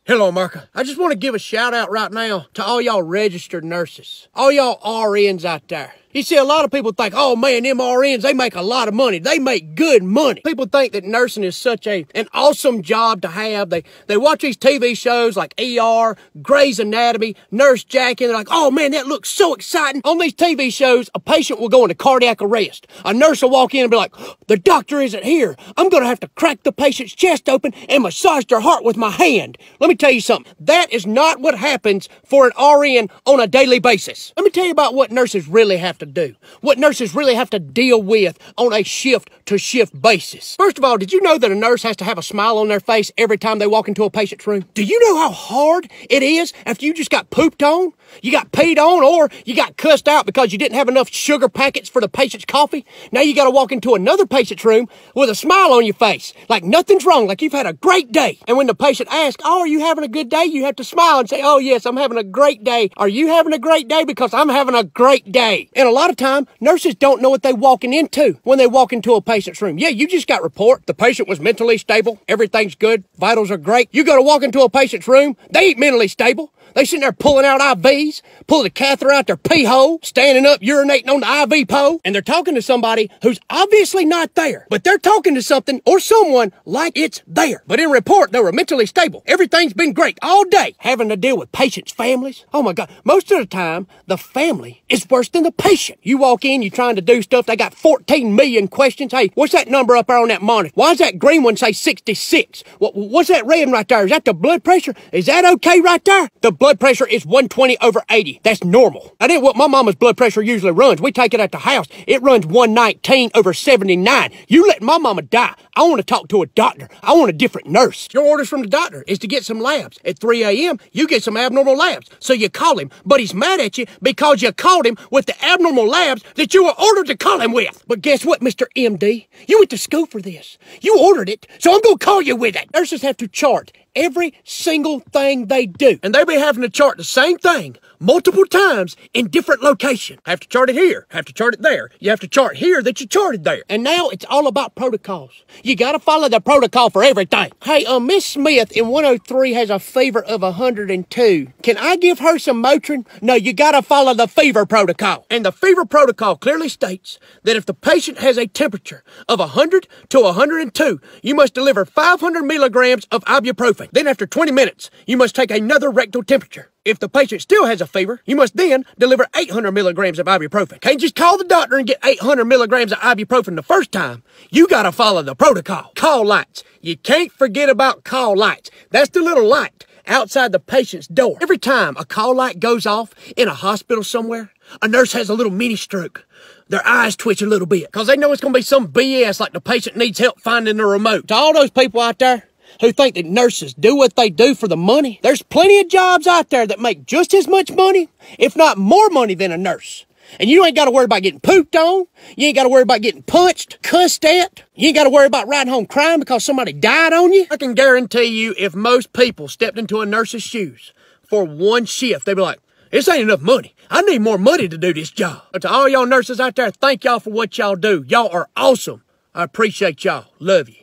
Hello, America. I just want to give a shout out right now to all y'all registered nurses, all y'all RNs out there. You see, a lot of people think, oh man, them RNs, they make a lot of money. They make good money. People think that nursing is such an awesome job to have. They watch these TV shows like ER, Grey's Anatomy, Nurse Jackie, and they're like, oh man, that looks so exciting. On these TV shows, a patient will go into cardiac arrest. A nurse will walk in and be like, the doctor isn't here. I'm going to have to crack the patient's chest open and massage their heart with my hand. Let me tell you something. That is not what happens for an RN on a daily basis. Let me tell you about what nurses really have to do, what nurses really have to deal with on a shift-to-shift basis. First of all, did you know that a nurse has to have a smile on their face every time they walk into a patient's room? Do you know how hard it is after you just got pooped on, you got peed on, or you got cussed out because you didn't have enough sugar packets for the patient's coffee? Now you got to walk into another patient's room with a smile on your face, like nothing's wrong, like you've had a great day. And when the patient asks, oh, are you having a good day? You have to smile and say, oh yes, I'm having a great day. Are you having a great day? Because I'm having a great day. And a lot of time, nurses don't know what they're walking into when they walk into a patient's room. Yeah, you just got report. The patient was mentally stable. Everything's good. Vitals are great. You go to walk into a patient's room. They ain't mentally stable. They sitting there pulling out IVs, pulling the catheter out their pee hole, standing up, urinating on the IV pole, and they're talking to somebody who's obviously not there, but they're talking to something or someone like it's there. But in report, they were mentally stable. Everything's been great all day. Having to deal with patients' families. Oh my God. Most of the time, the family is worse than the patient. You walk in, you're trying to do stuff. They got 14 million questions. Hey, what's that number up there on that monitor? Why does that green one say 66? What's that red right there? Is that the blood pressure? Is that okay right there? The blood pressure is 120/80. That's normal. That ain't what my mama's blood pressure usually runs. We take it at the house. It runs 119/79. You let my mama die. I want to talk to a doctor. I want a different nurse. Your orders from the doctor is to get some labs. At 3 a.m., you get some abnormal labs. So you call him, but he's mad at you because you called him with the abnormal labs that you were ordered to call him with. But guess what, Mr. MD? You went to school for this. You ordered it, so I'm going to call you with it. Nurses have to chart every single thing they do. And they be having to chart the same thing multiple times in different locations. Have to chart it here, have to chart it there. You have to chart here that you charted there. And now it's all about protocols. You got to follow the protocol for everything. Hey, Miss Smith in 103 has a fever of 102. Can I give her some Motrin? No, you got to follow the fever protocol. And the fever protocol clearly states that if the patient has a temperature of 100 to 102, you must deliver 500 milligrams of ibuprofen. Then after 20 minutes, you must take another rectal temperature. If the patient still has a fever, you must then deliver 800 milligrams of ibuprofen. Can't just call the doctor and get 800 milligrams of ibuprofen the first time. You gotta follow the protocol. Call lights. You can't forget about call lights. That's the little light outside the patient's door. Every time a call light goes off in a hospital somewhere, a nurse has a little mini stroke. Their eyes twitch a little bit because they know it's gonna be some BS like the patient needs help finding the remote. To all those people out there who think that nurses do what they do for the money, there's plenty of jobs out there that make just as much money, if not more money than a nurse. And you ain't got to worry about getting pooped on. You ain't got to worry about getting punched, cussed at. You ain't got to worry about riding home crying because somebody died on you. I can guarantee you if most people stepped into a nurse's shoes for one shift, they'd be like, this ain't enough money. I need more money to do this job. But to all y'all nurses out there, thank y'all for what y'all do. Y'all are awesome. I appreciate y'all. Love you.